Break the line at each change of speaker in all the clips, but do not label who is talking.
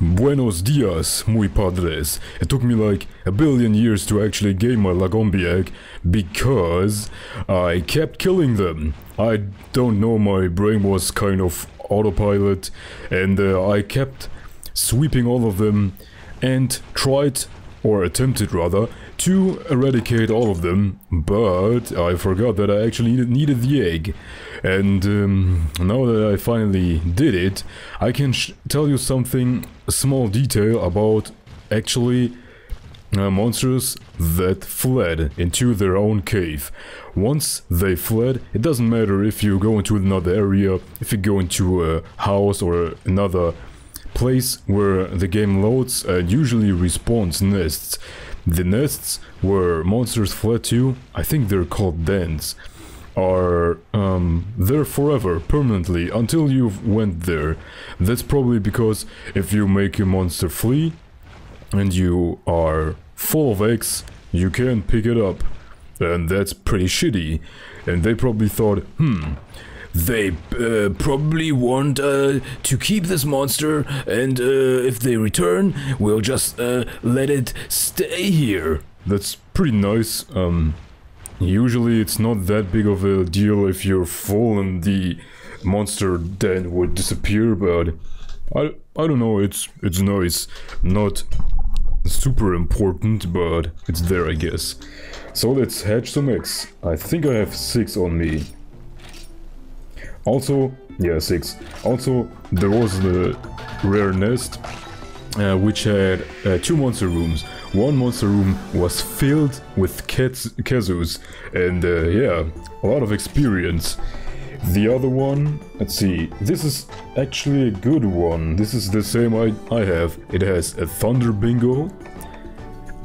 Buenos dias, muy padres. It took me like a billion years to actually gain my Lagombi egg because I kept killing them. I don't know, my brain was kind of autopilot and I kept sweeping all of them and tried, or attempted rather, to eradicate all of them, but I forgot that I actually needed the egg. And now that I finally did it, I can tell you something, a small detail about actually monsters that fled into their own cave. Once they fled, it doesn't matter if you go into another area, if you go into a house or another place where the game loads and usually respawns nests. The nests where monsters fled to, I think they're called dens, are there forever, permanently, until you went there. That's probably because if you make a monster flee and you are full of eggs, you can't pick it up, and that's pretty shitty. And they probably thought, they probably want to keep this monster, and if they return, we'll just let it stay here. That's pretty nice. Usually it's not that big of a deal if you're full and the monster den would disappear, but I don't know, it's nice. Not super important, but it's there, I guess. So let's hatch some eggs. I think I have 6 on me. Also, yeah, 6. Also, there was the rare nest, which had 2 monster rooms. One monster room was filled with Kezus, and yeah, a lot of experience. The other one, let's see, this is actually a good one. This is the same I have. It has a Thunder Bingo,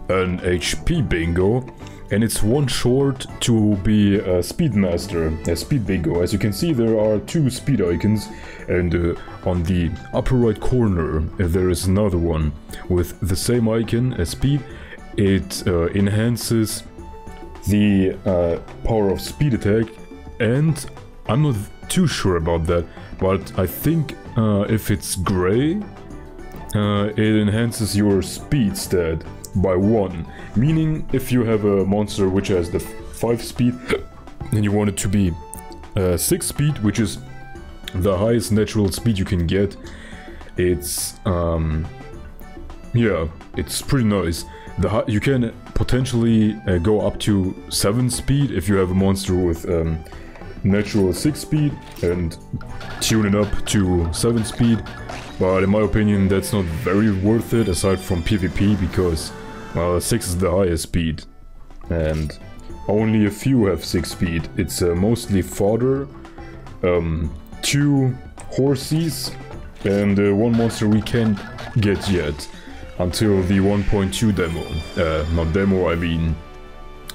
an HP Bingo, and it's one short to be a Speedmaster, a Speed Bingo. As you can see, there are 2 speed icons, and on the upper right corner there is another one with the same icon as Speed. It enhances the power of speed attack, and I'm not too sure about that, but I think if it's gray, it enhances your speed stat by 1, meaning if you have a monster which has the 5 speed and you want it to be 6 speed, which is the highest natural speed you can get, it's yeah, it's pretty nice. You can potentially go up to 7 speed if you have a monster with natural 6 speed and tune it up to 7 speed, but in my opinion that's not very worth it aside from PvP, because well, 6 is the highest speed and only a few have 6 speed. It's mostly fodder, 2 horses, and 1 monster we can't get yet until the 1.2 demo. Not demo, I mean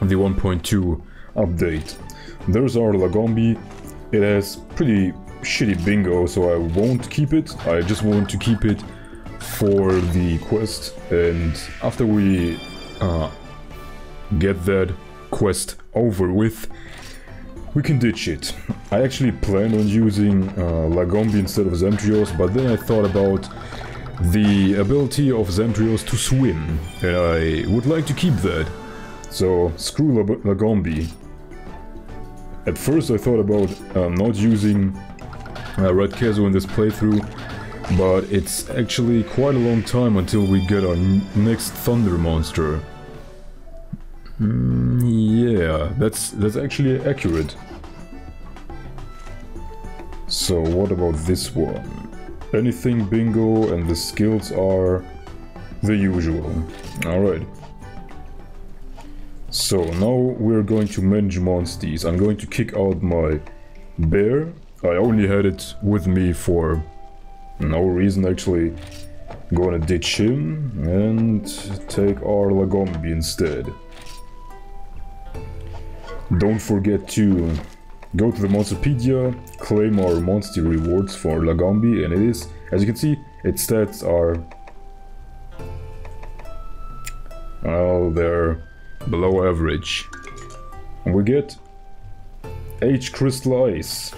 the 1.2 update. There's our Lagombi. It has pretty shitty bingo, so I won't keep it. I just want to keep it for the quest, and after we get that quest over with, we can ditch it. I actually planned on using Lagombi instead of Zemtrios, but then I thought about the ability of Zemtrios to swim, and I would like to keep that. So screw Lagombi. At first I thought about not using Red Kezu in this playthrough, but it's actually quite a long time until we get our next Thunder monster. Yeah, that's actually accurate. So what about this one? Anything bingo, and the skills are the usual. Alright. So now we're going to manage monsters. I'm going to kick out my bear. I only had it with me for no reason actually. Gonna ditch him and take our Lagombi instead. Don't forget to go to the Monsterpedia, claim our monster rewards for Lagombi, and it is, as you can see, its stats are, well, they're below average. And we get H Crystal Ice.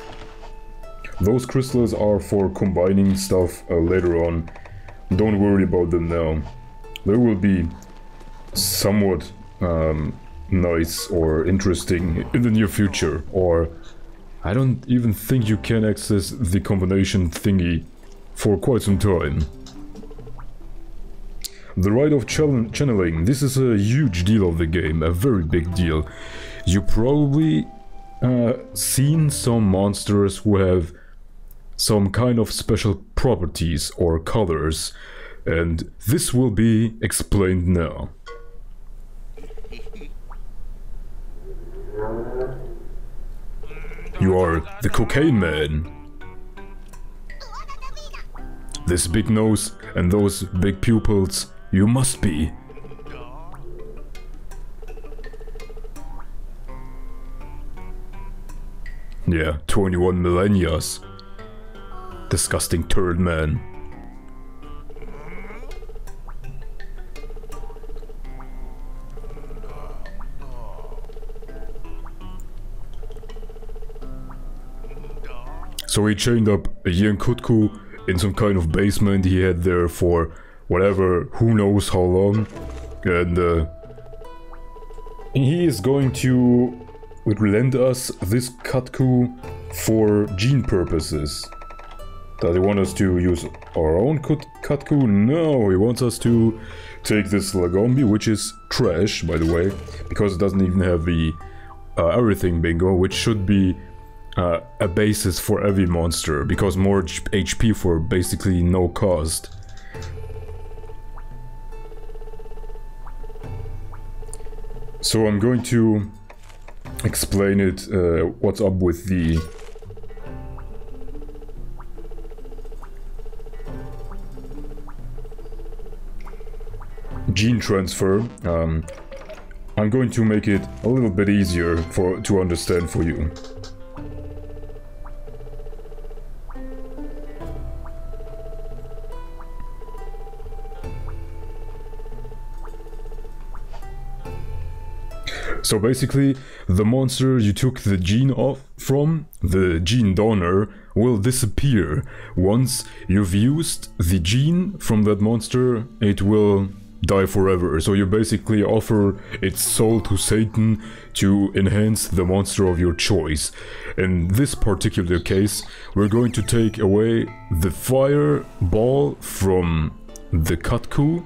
Those crystals are for combining stuff later on don't worry about them now. They will be somewhat nice or interesting in the near future, or I don't even think you can access the combination thingy for quite some time. The right of channeling, this is a huge deal of the game, a very big deal. You probably seen some monsters who have some kind of special properties or colors, and this will be explained now. You are the cocaine man. This big nose and those big pupils, you must be. Yeah, 21 millennias. Disgusting turd man. So he chained up a young Kutku in some kind of basement he had there for whatever, who knows how long. And he is going to lend us this Kutku for gene purposes. Does he want us to use our own Kutku? No, he wants us to take this Lagombi, which is trash, by the way, because it doesn't even have the everything bingo, which should be a basis for every monster, because more HP for basically no cost. So I'm going to explain it, what's up with the gene transfer. I'm going to make it a little bit easier to understand for you. So basically, the monster you took the gene off from, the gene donor, will disappear. Once you've used the gene from that monster, it will die forever. So you basically offer its soul to Satan to enhance the monster of your choice. In this particular case, we're going to take away the fireball from the Kutku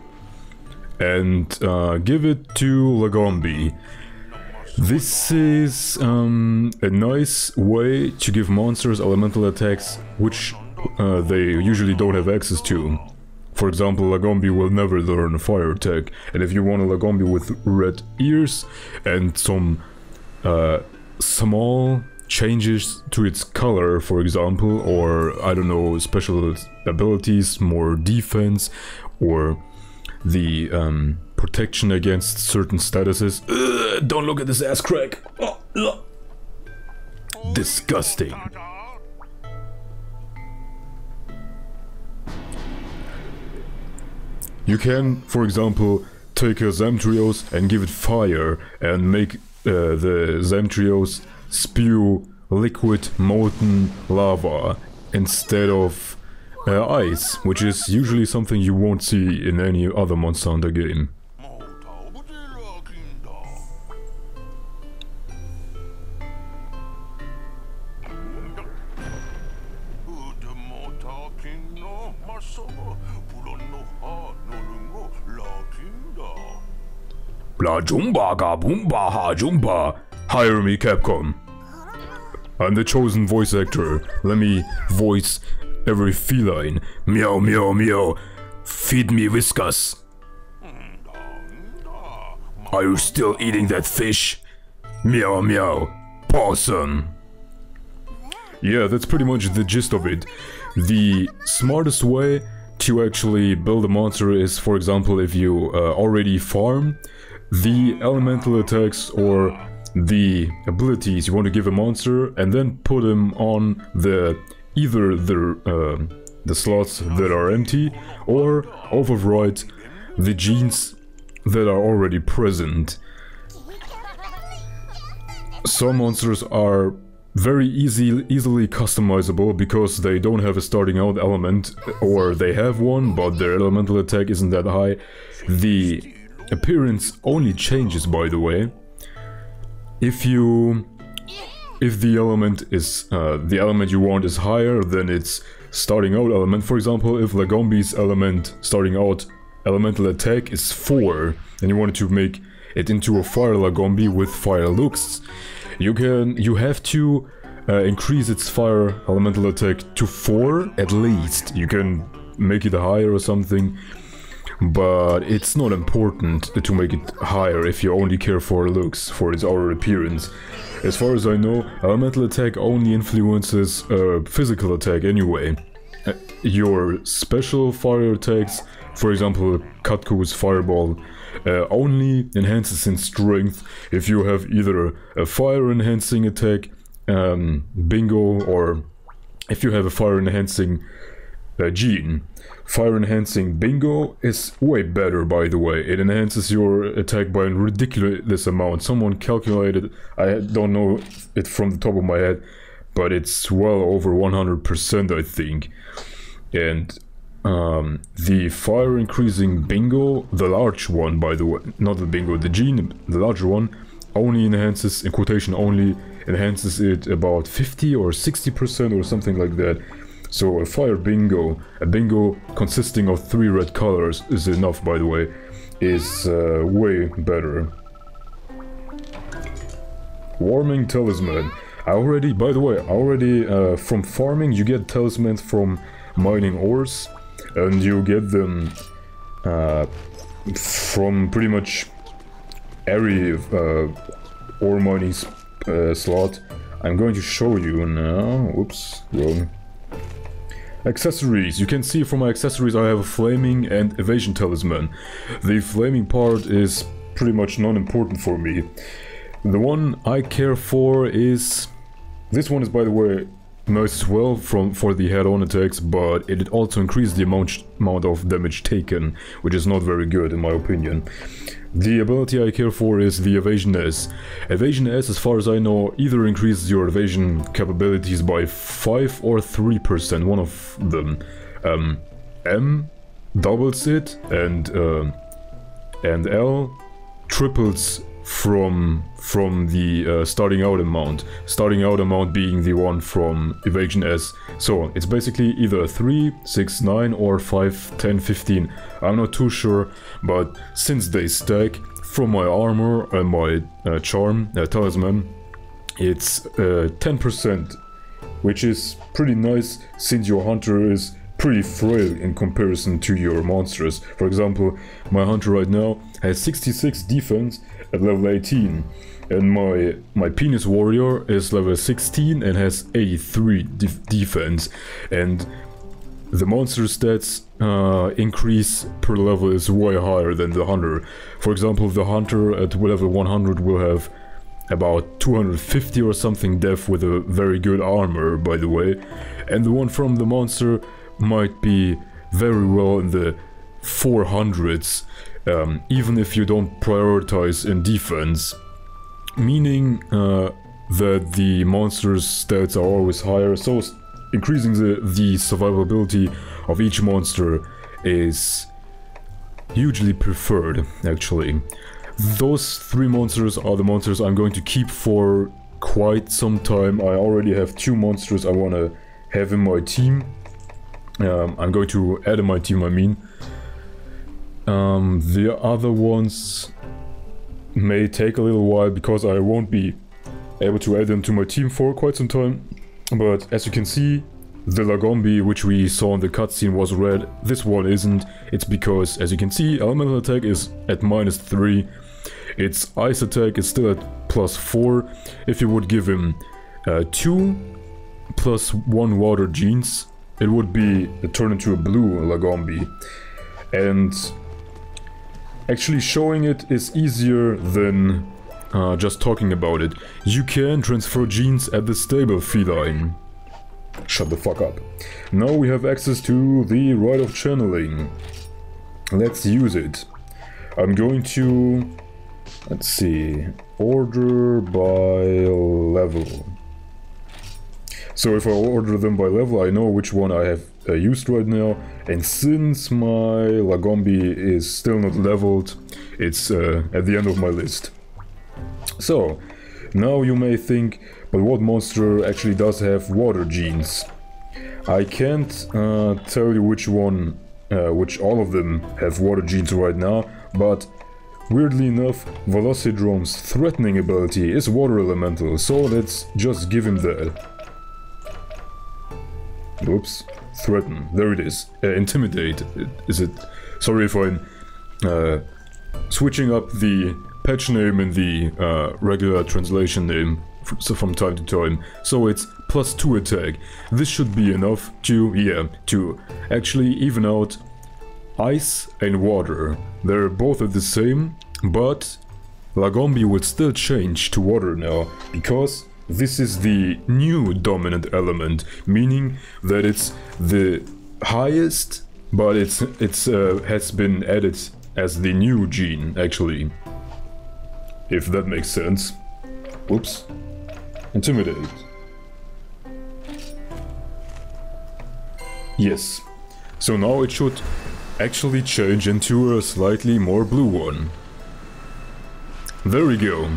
and give it to Lagombi. This is a nice way to give monsters elemental attacks which they usually don't have access to. For example, Lagombi will never learn a fire attack, and if you want a Lagombi with red ears and some small changes to its color, for example, or I don't know, special abilities, more defense, or the protection against certain statuses. Ugh, don't look at this ass crack. Oh, disgusting. You can, for example, take a Zamtrios and give it fire and make the Zamtrios spew liquid molten lava instead of ice, which is usually something you won't see in any other Monster Hunter game. La Jumba ga boomba ha Jumba. Hire me, Capcom. I'm the chosen voice actor. Let me voice every feline. Meow meow meow. Feed me Whiskas. Are you still eating that fish? Meow meow. Possum. Yeah, that's pretty much the gist of it. The smartest way to actually build a monster is, for example, if you already farm the elemental attacks or the abilities you want to give a monster, and then put them on either the slots that are empty, or overwrite the genes that are already present. Some monsters are very easily customizable because they don't have a starting out element, or they have one but their elemental attack isn't that high. The appearance only changes, by the way, if the element is the element you want is higher than its starting out element. For example, if Lagombi's element starting out elemental attack is 4 and you wanted to make it into a fire Lagombi with fire looks, you have to increase its fire elemental attack to 4 at least. You can make it higher or something, but it's not important to make it higher if you only care for looks, for its outer appearance. As far as I know, elemental attack only influences physical attack anyway. Your special fire attacks, for example Katku's fireball, only enhances in strength if you have either a fire enhancing attack, bingo, or if you have a fire enhancing gene. Fire enhancing bingo is way better, by the way. It enhances your attack by a ridiculous amount. Someone calculated, I don't know it from the top of my head, but it's well over 100%, I think. And the fire increasing bingo, the large one, by the way, not the bingo, the gene, the larger one, only enhances, in quotation only, enhances it about 50 or 60% or something like that. So a fire bingo, a bingo consisting of 3 red colors is enough, by the way, is way better. Warming talisman. By the way, from farming you get talismans from mining ores, and you get them from pretty much every ore mining slot. I'm going to show you now. Oops, wrong. Accessories. You can see from my accessories I have a flaming and evasion talisman. The flaming part is pretty much non-important for me. The one I care for is... This one is, by the way, nice as well for the head-on attacks, but it also increases the amount of damage taken, which is not very good in my opinion. The ability I care for is the Evasion S. Evasion S, as far as I know, either increases your evasion capabilities by 5 or 3%, one of them. M doubles it, and L triples from the starting out amount. Starting out amount being the one from Evasion S. So it's basically either 3, 6, 9 or 5, 10, 15. I'm not too sure, but since they stack from my armor and my charm, talisman, it's 10%, which is pretty nice since your hunter is pretty frail in comparison to your monsters. For example, my hunter right now has 66 defense at level 18, and my penis warrior is level 16 and has 83 defense, and the monster stats increase per level is way higher than the hunter. For example, the hunter at level 100 will have about 250 or something def with a very good armor, by the way, and the one from the monster might be very well in the 400s, even if you don't prioritize in defense, meaning that the monster's stats are always higher, so increasing the survivability of each monster is hugely preferred, actually. Those 3 monsters are the monsters I'm going to keep for quite some time. I already have 2 monsters I want to have in my team. I'm going to add in my team, I mean. The other ones may take a little while because I won't be able to add them to my team for quite some time. But as you can see, the Lagombi which we saw in the cutscene was red. This one isn't. It's because, as you can see, elemental attack is at -3. Its ice attack is still at +4. If you would give him 2 + 1 water genes, it would be turned into a blue Lagombi. And actually showing it is easier than just talking about it. You can transfer genes at the stable feline. Shut the fuck up. Now we have access to the Rite of Channeling. Let's use it. I'm going to... let's see... order by level. So if I order them by level, I know which one I have used right now. And since my Lagombi is still not leveled, it's at the end of my list. So, now you may think, but what monster actually does have water genes? I can't tell you which one, which all of them have water genes right now, but weirdly enough, Velocidrome's threatening ability is water elemental, so let's just give him that. Oops. Threaten. There it is. Intimidate. Is it? Sorry if I'm switching up the patch name and the regular translation name from time to time. So it's +2 attack. This should be enough to actually even out ice and water. They're both at the same, but Lagombi will still change to water now, because this is the new dominant element, meaning that it's the highest, but it's has been added as the new gene, actually. If that makes sense. Oops. Intimidate. Yes. So now it should actually change into a slightly more blue one. There we go.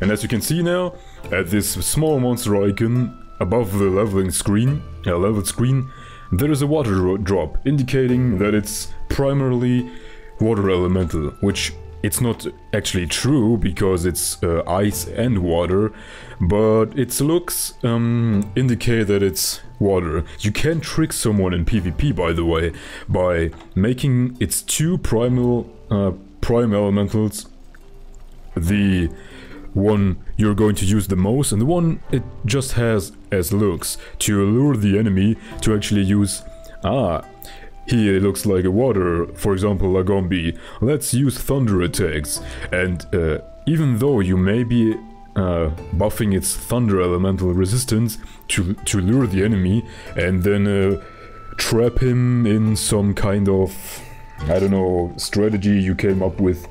And as you can see now, at this small monster icon above the leveled screen, there is a water drop, indicating that it's primarily water elemental, which it's not actually true because it's ice and water, but its looks indicate that it's water. You can trick someone in PvP, by the way, by making its two prime elementals the one you're going to use the most, and the one it just has as looks, to lure the enemy to actually use, he looks like a water, for example Lagombi, let's use thunder attacks. And even though you may be buffing its thunder elemental resistance to lure the enemy and then trap him in some kind of, I don't know, strategy you came up with,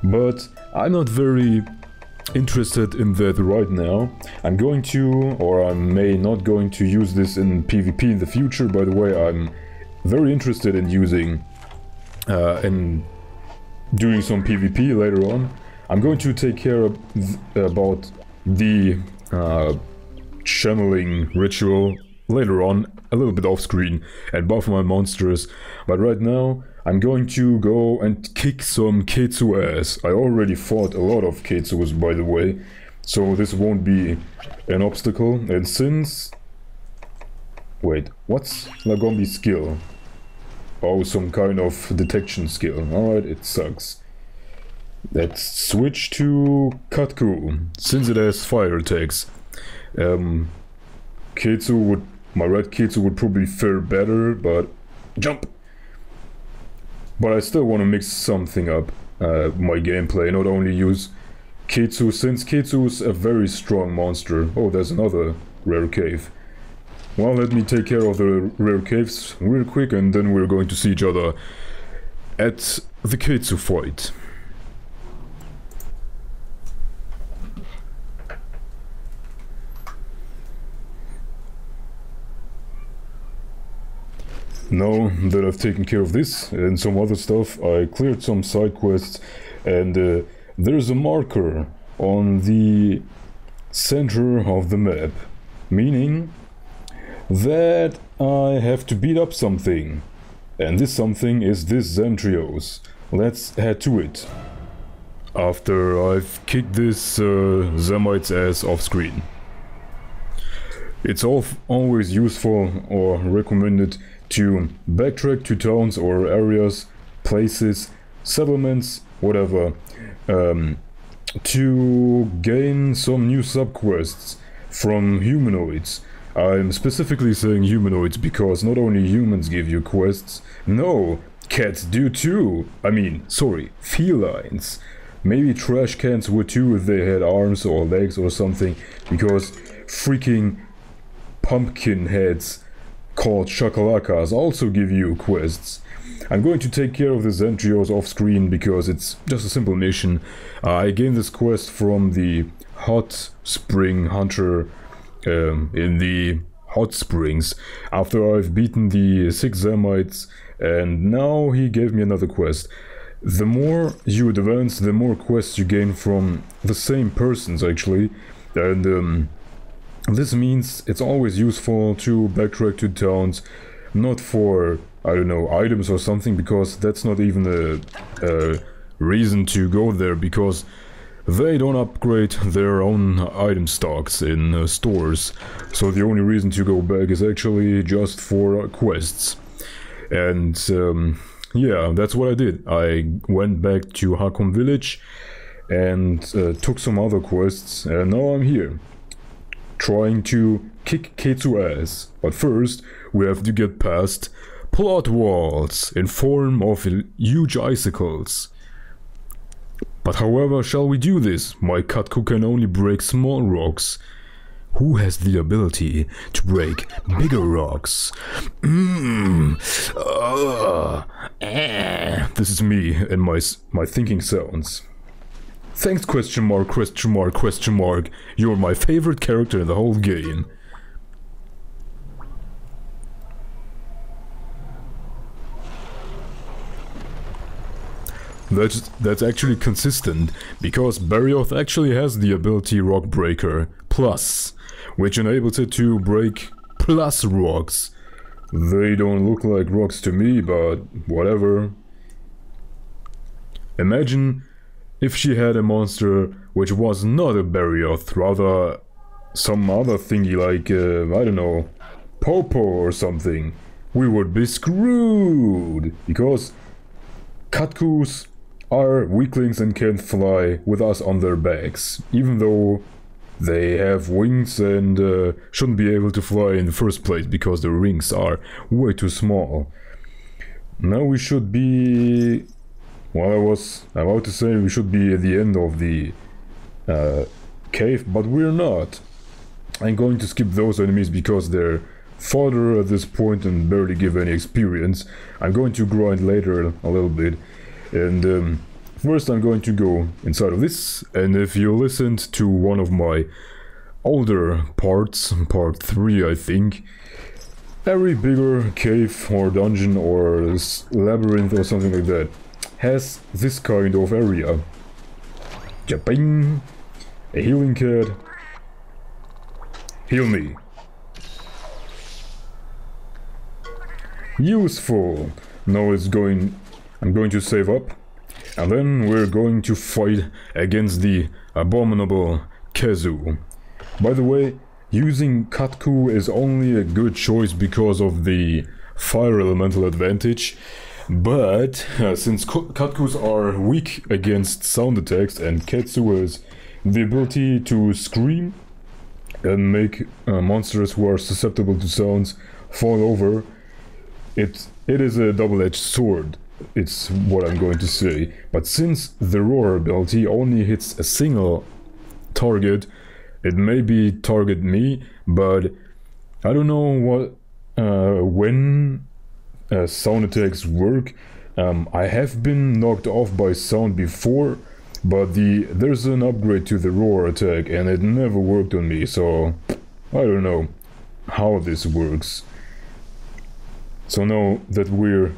but I'm not very interested in that right now. I'm going to, or I may not going to use this in PvP in the future. By the way, I'm very interested in using and doing some PvP later on. I'm going to take care of about the channeling ritual later on, a little bit off screen, and buff my monsters, but right now I'm going to go and kick some Ketsu ass. I already fought a lot of Ketsus, by the way, so this won't be an obstacle. And since... Wait, what's Lagombi's skill? Oh, some kind of detection skill. Alright, it sucks. Let's switch to Katku, since it has fire attacks. Ketsu would... My red Ketsu would probably fare better, but... Jump! But I still want to mix something up, my gameplay, not only use Ketsu, since Ketsu is a very strong monster. Oh, there's another rare cave. Well, let me take care of the rare caves real quick, and then we're going to see each other at the Ketsu fight. Now that I've taken care of this and some other stuff, I cleared some side quests, and there's a marker on the center of the map, meaning that I have to beat up something, and this something is this Zemtrios. Let's head to it, after I've kicked this Zemite's ass off screen. It's always useful or recommended to backtrack to towns or areas, places, settlements, whatever, to gain some new subquests from humanoids. I'm specifically saying humanoids because not only humans give you quests, no, cats do too. I mean, sorry, felines. Maybe trash cans would too if they had arms or legs or something, because freaking pumpkin heads called Shakalakas also give you quests. I'm going to take care of this Zentrios off screen because it's just a simple mission. I gained this quest from the hot spring hunter in the hot springs after I've beaten the 6 Zamites, and now he gave me another quest. The more you advance, the more quests you gain from the same persons actually, and this means it's always useful to backtrack to towns, not for, I don't know, items or something, because that's not even a reason to go there, because they don't upgrade their own item stocks in stores. So the only reason to go back is actually just for quests. And yeah, that's what I did. I went back to Hakon village and took some other quests, and now I'm here, trying to kick Ketsu ass. But first, we have to get past plot walls in form of huge icicles. But however shall we do this? My Katku can only break small rocks. Who has the ability to break bigger rocks? This is me and my thinking sounds. Thanks, question mark, question mark, question mark. You're my favorite character in the whole game. That's actually consistent, because Barioth actually has the ability Rock Breaker Plus, which enables it to break plus rocks. They don't look like rocks to me, but whatever. Imagine if she had a monster which was not a Barioth, rather some other thingy like, I don't know, Popo or something. We would be screwed, because Katkus are weaklings and can't fly with us on their backs, even though they have wings and shouldn't be able to fly in the first place because their wings are way too small. Now we should be... well, I was about to say we should be at the end of the cave, but we're not. I'm going to skip those enemies because they're fodder at this point and barely give any experience. I'm going to grind later a little bit. And first I'm going to go inside of this, and if you listened to one of my older parts, part 3 I think, every bigger cave or dungeon or labyrinth or something like that has this kind of area. Japing! A healing cat. Heal me. Useful! Now I'm going to save up, and then we're going to fight against the abominable Kezu. By the way, using Katku is only a good choice because of the fire elemental advantage, but since Katkus are weak against sound attacks and Ketsu has the ability to scream and make monsters who are susceptible to sounds fall over, it is a double-edged sword. It's what I'm going to say. But since the roar ability only hits a single target, it maybe target me, but I don't know what when sound attacks work. I have been knocked off by sound before, but there's an upgrade to the roar attack and it never worked on me, so I don't know how this works. So now that we're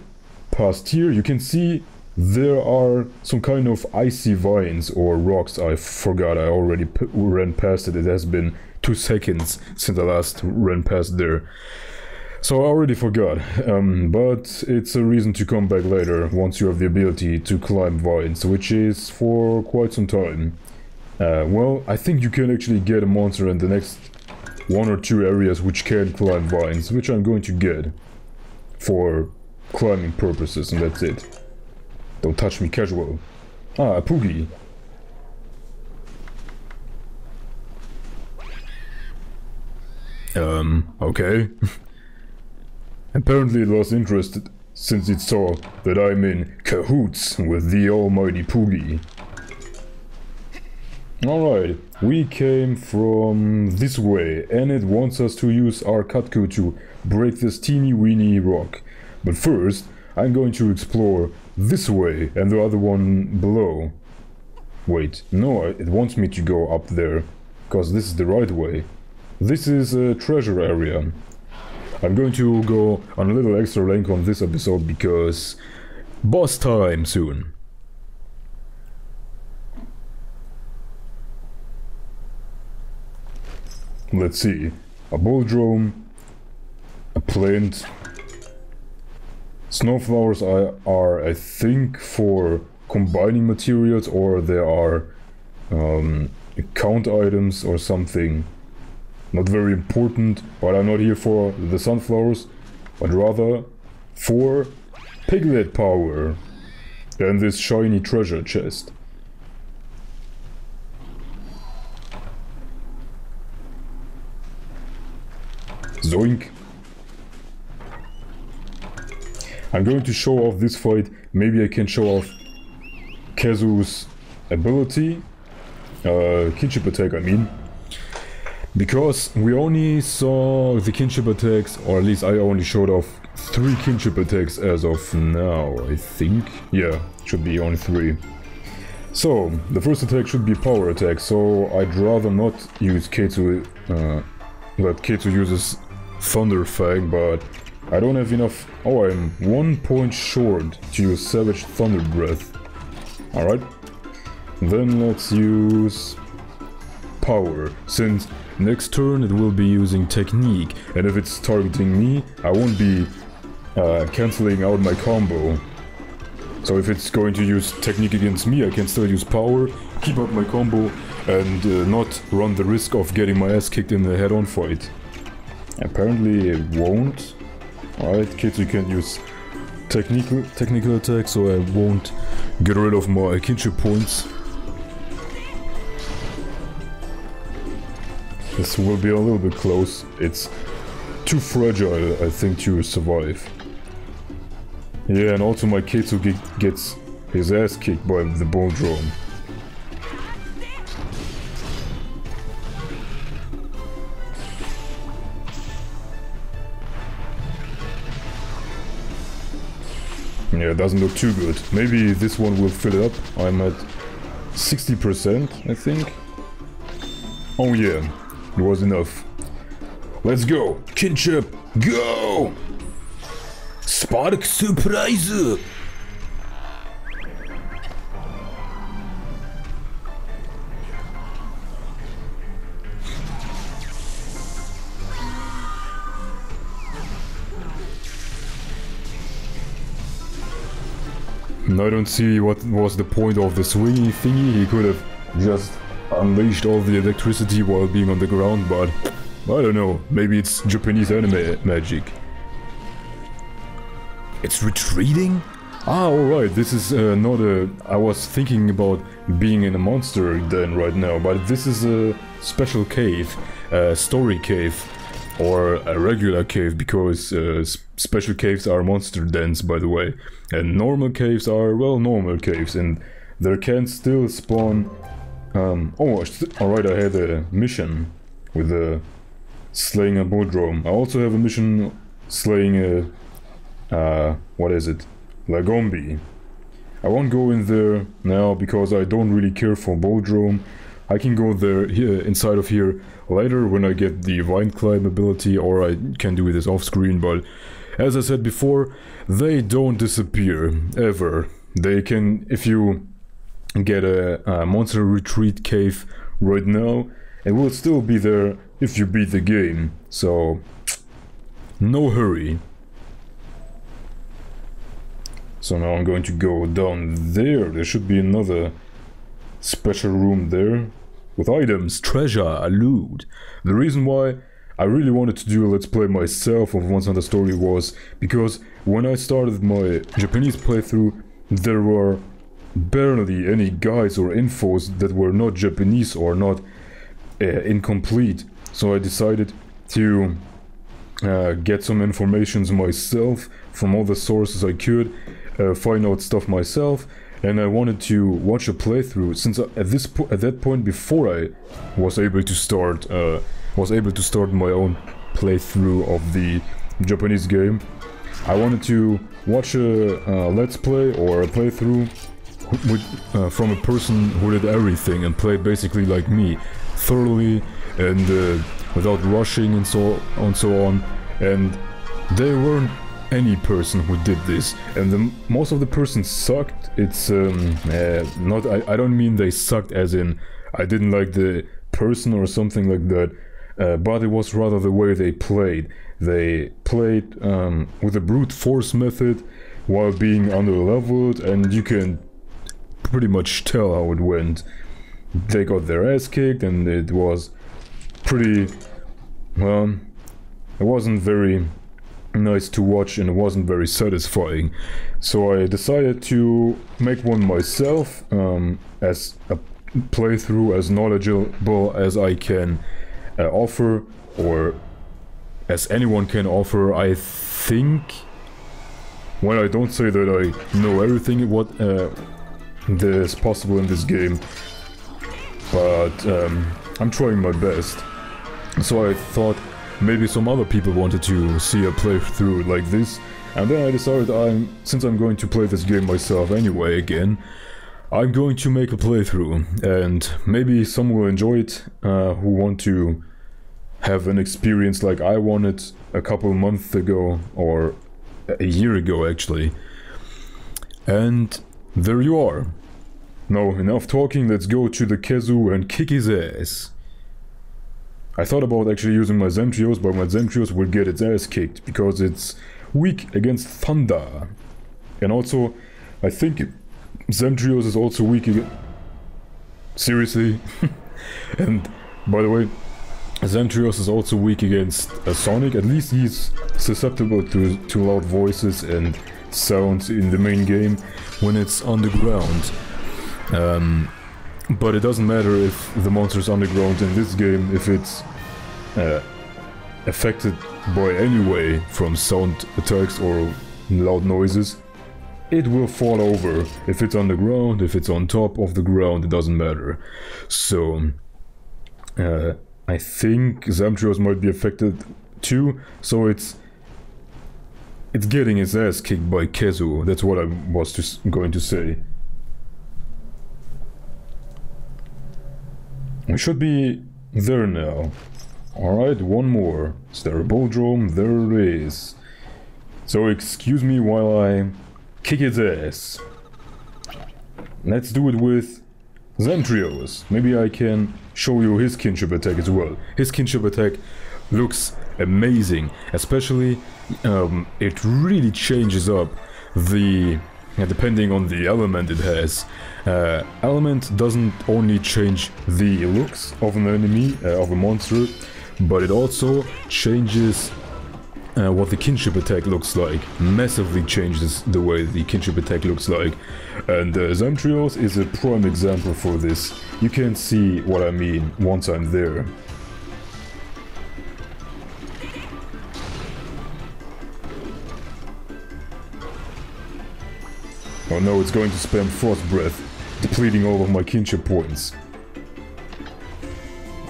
past here, you can see there are some kind of icy vines or rocks. I forgot, I already ran past it. It has been 2 seconds since I last ran past there, so I already forgot, but it's a reason to come back later once you have the ability to climb vines, which is for quite some time. Well, I think you can actually get a monster in the next 1 or 2 areas which can climb vines, which I'm going to get for climbing purposes, and that's it. Don't touch me casual. Ah, a Poogie. Okay. Apparently it lost interest since it saw that I'm in cahoots with the almighty Poogie. Alright, we came from this way, and it wants us to use our Cutco to break this teeny weeny rock. But first, I'm going to explore this way and the other one below. Wait, no, it wants me to go up there, because this is the right way. This is a treasure area. I'm going to go on a little extra length on this episode because boss time soon. Let's see. A bouldrome, a plant. Snowflowers are, I think, for combining materials, or there are account items or something. Not very important, but I'm not here for the sunflowers, but rather for piglet power and this shiny treasure chest. Zoink. I'm going to show off this fight. Maybe I can show off Kazu's ability, kinship attack I mean. Because we only saw the kinship attacks, or at least I only showed off 3 kinship attacks as of now, I think. Yeah, should be only 3. So, the first attack should be power attack, so I'd rather not use Kazu, that Kazu uses Thunder Fang, but I don't have enough. Oh, I'm 1 point short to use Savage Thunder Breath. Alright. Then let's use power, since next turn it will be using technique, and if it's targeting me, I won't be cancelling out my combo. So if it's going to use technique against me, I can still use power, keep up my combo, and not run the risk of getting my ass kicked in the head-on fight. Apparently it won't. Alright, kids, you can use technical attack, so I won't get rid of my kinship points. This will be a little bit close. It's too fragile, I think, to survive. Yeah, and also my Kazu gets his ass kicked by the bouldrome. Yeah, it doesn't look too good. Maybe this one will fill it up. I'm at 60%, I think. Oh yeah. It was enough. Let's go! Kinship, go! Spark Surprise! I don't see what was the point of the swingy thingy. He could have just unleashed all the electricity while being on the ground, but I don't know, maybe it's Japanese anime magic. It's retreating? Ah, alright, this is not a... I was thinking about being in a monster den right now, but this is a special cave, a story cave, or a regular cave, because special caves are monster dens, by the way, and normal caves are, well, normal caves, and there can still spawn... alright, I had a mission with slaying a bouldrome. I also have a mission slaying a... what is it? Lagombi. I won't go in there now because I don't really care for bouldrome. I can go there, here, inside of here, later when I get the vine climb ability, or I can do this off screen, but as I said before, they don't disappear, ever. They can, if you get a monster retreat cave right now, it will still be there if you beat the game, so no hurry. So now I'm going to go down there. There should be another special room there with items, treasure, loot. The reason why I really wanted to do a let's play myself of Once Another Story was because when I started my Japanese playthrough, there were barely any guides or infos that were not Japanese or not incomplete. So I decided to get some information myself from all the sources I could, find out stuff myself, and I wanted to watch a playthrough, since at that point, before I was able to start my own playthrough of the Japanese game, I wanted to watch a let's play or a playthrough from a person who did everything and played basically like me, thoroughly and without rushing and so on. And there weren't any person who did this, and most of the persons sucked. It's not. I don't mean they sucked as in I didn't like the person or something like that, but it was rather the way they played. They played with a brute force method while being underleveled, and you can pretty much tell how it went. They got their ass kicked, and it was pretty. Well, it wasn't very nice to watch, and it wasn't very satisfying. So I decided to make one myself, as a playthrough as knowledgeable as I can offer, or as anyone can offer, I think. Well, I don't say that I know everything what is possible in this game, but I'm trying my best. So I thought maybe some other people wanted to see a playthrough like this, and then I decided since I'm going to play this game myself anyway again, I'm going to make a playthrough, and maybe some will enjoy it who want to have an experience like I wanted a couple months ago, or a year ago actually. And there you are. Now, enough talking, let's go to the Kezu and kick his ass. I thought about actually using my Zemtrios, but my Zemtrios will get its ass kicked because it's weak against Thunder. And also, I think Zemtrios is also weak against... Seriously? And, by the way, Zemtrios is also weak against Sonic. At least he's susceptible to loud voices and sounds in the main game when it's underground. But it doesn't matter if the monster's underground in this game, if it's affected by any way from sound attacks or loud noises, it will fall over. If it's underground, if it's on top of the ground, it doesn't matter. So, I think Zemtrios might be affected too, so it's getting its ass kicked by Kezu. That's what I was just going to say. We should be there now. Alright, one more. Is there a Bulldrome? There it is. So excuse me while I kick its ass. Let's do it with Zemtrios. Maybe I can show you his kinship attack as well. His kinship attack looks amazing. Especially, it really changes up the... depending on the element it has. Element doesn't only change the looks of an enemy, of a monster, but it also changes what the kinship attack looks like. Massively changes the way the kinship attack looks like. And Zemtrios is a prime example for this. You can see what I mean once I'm there. Oh no, it's going to spam Frost Breath, depleting all of my kinship points.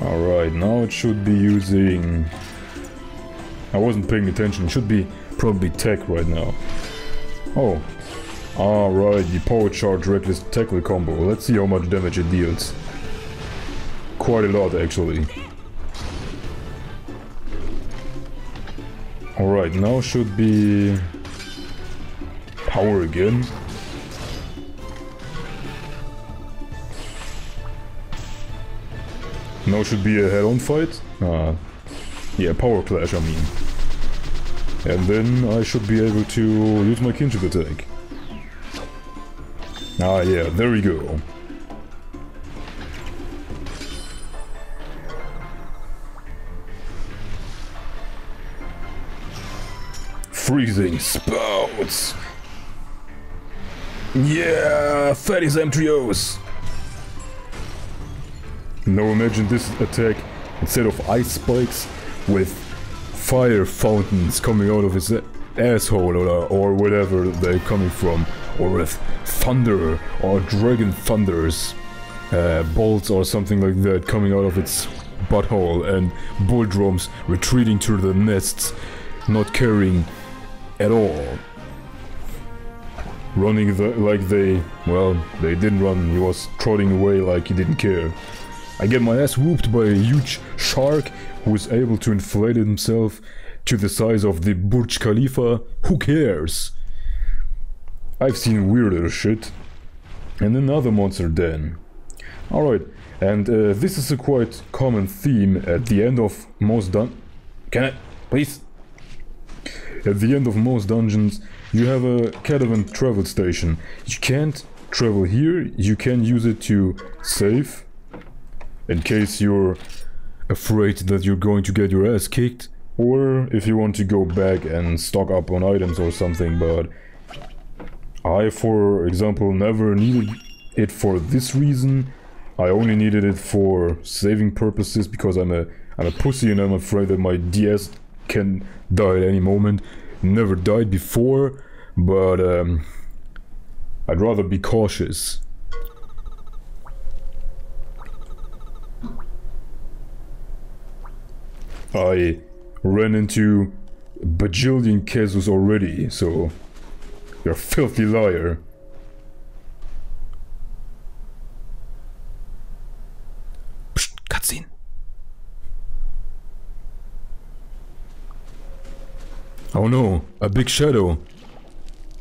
Alright, now it should be using... I wasn't paying attention, it should be probably Tech right now. Oh. Alright, the Power Charge Reckless Tackle combo. Let's see how much damage it deals. Quite a lot, actually. Alright, now should be... Power again. Now should be a head-on fight. Yeah, Power Clash, I mean. And then I should be able to use my kinship attack. Ah, yeah, there we go. Freezing Spouts! Yeah, Fatty Zemtrios! Now imagine this attack, instead of ice spikes, with fire fountains coming out of asshole or whatever they're coming from, or if thunder or dragon thunders, bolts or something like that coming out of its butthole, and bull drums retreating to the nests, not caring at all. Running like they didn't run, he was trotting away like he didn't care. I get my ass whooped by a huge shark who is able to inflate himself to the size of the Burj Khalifa. Who cares? I've seen weirder shit. And another monster then. Alright, and this is a quite common theme at the end of most Can I? Please? At the end of most dungeons, you have a caravan travel station. You can't travel here, you can use it to save, in case you're afraid that you're going to get your ass kicked, or if you want to go back and stock up on items or something, but I, for example, never needed it for this reason. I only needed it for saving purposes because I'm a pussy and I'm afraid that my DS can die at any moment. Never died before, but I'd rather be cautious. I ran into a bajillion cases already, so you're a filthy liar. Psst, cutscene. Oh no, a big shadow.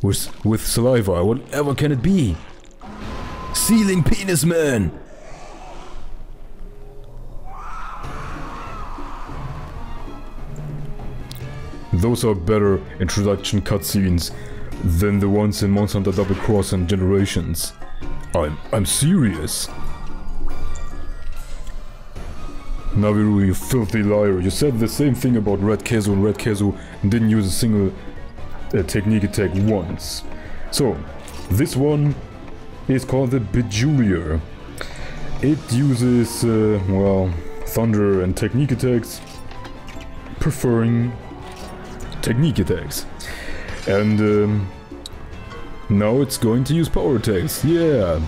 With saliva, whatever can it be? Sealing penis man! Those are better introduction cutscenes than the ones in Monster Hunter Double Cross and Generations. I'm serious. Naviru, you filthy liar. You said the same thing about Red Kezu, and Red Kezu didn't use a single technique attack once. So, this one is called the Bejewelier. It uses, well, thunder and technique attacks, preferring technique attacks. And now it's going to use power attacks. Yeah.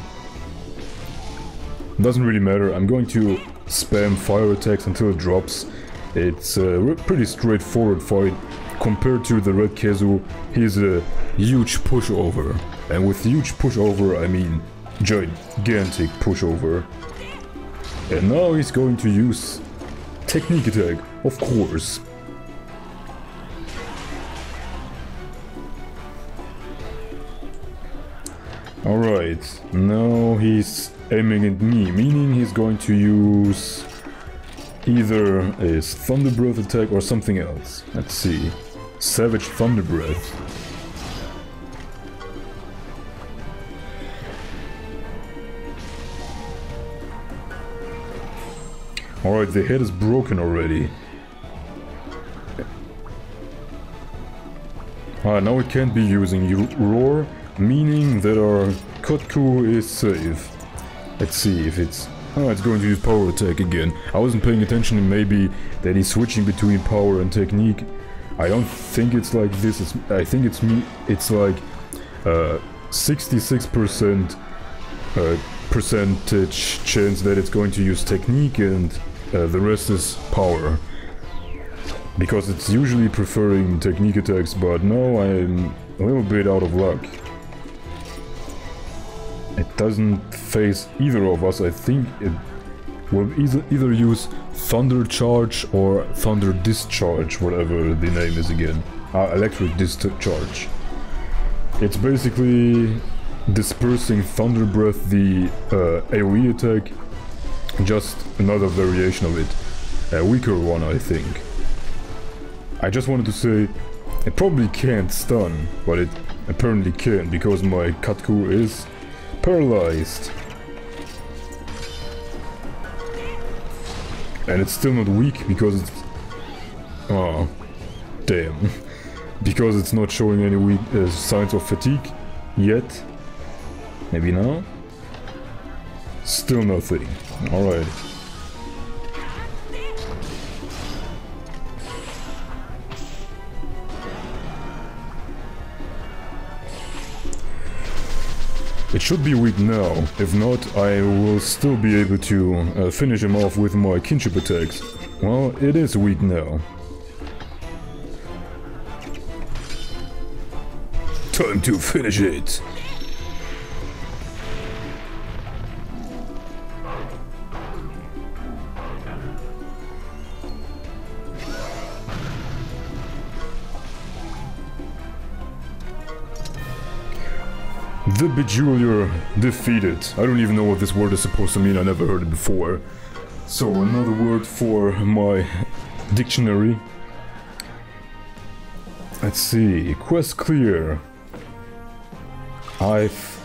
Doesn't really matter. I'm going to spam fire attacks until it drops. It's a pretty straightforward fight. Compared to the Red Kezu, he's a huge pushover. And with huge pushover, I mean gigantic pushover. And now he's going to use technique attack, of course. Alright, now he's aiming at me, meaning he's going to use either his Thunder Breath attack or something else. Let's see. Savage Thunder Breath. Alright, the head is broken already. Now it can't be using Roar, meaning that our Kotku is safe. Let's see if it's... Oh, it's going to use power attack again. I wasn't paying attention, maybe that he's switching between power and technique. I don't think it's like this. I think it's like 66% percentage chance that it's going to use technique, and the rest is power. Because it's usually preferring technique attacks, but now I'm a little bit out of luck. It doesn't phase either of us. I think it will either use Thunder Charge or Thunder Discharge, whatever the name is again. Electric Discharge. It's basically dispersing Thunder Breath, the AoE attack, just another variation of it. A weaker one, I think. I just wanted to say, it probably can't stun, but it apparently can, because my Katku is paralyzed. And it's still not weak because it's... Oh, damn. Because it's not showing any weak signs of fatigue yet. Maybe now? Still nothing. Alright. It should be weak now. If not, I will still be able to finish him off with my kinship attacks. Well, it is weak now. Time to finish it! The Bejewelor defeated. I don't even know what this word is supposed to mean, I never heard it before. So another word for my dictionary. Let's see, quest clear. I've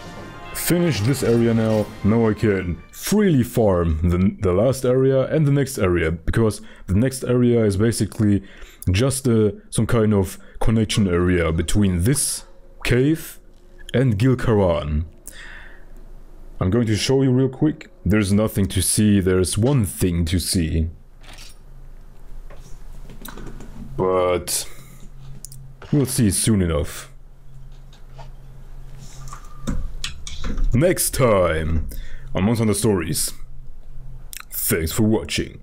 finished this area now. Now I can freely farm the last area and the next area, because the next area is basically just some kind of connection area between this cave and Gilkaran. I'm going to show you real quick. There's nothing to see, there's one thing to see. But we'll see soon enough. Next time on Monster Hunter Stories. Thanks for watching.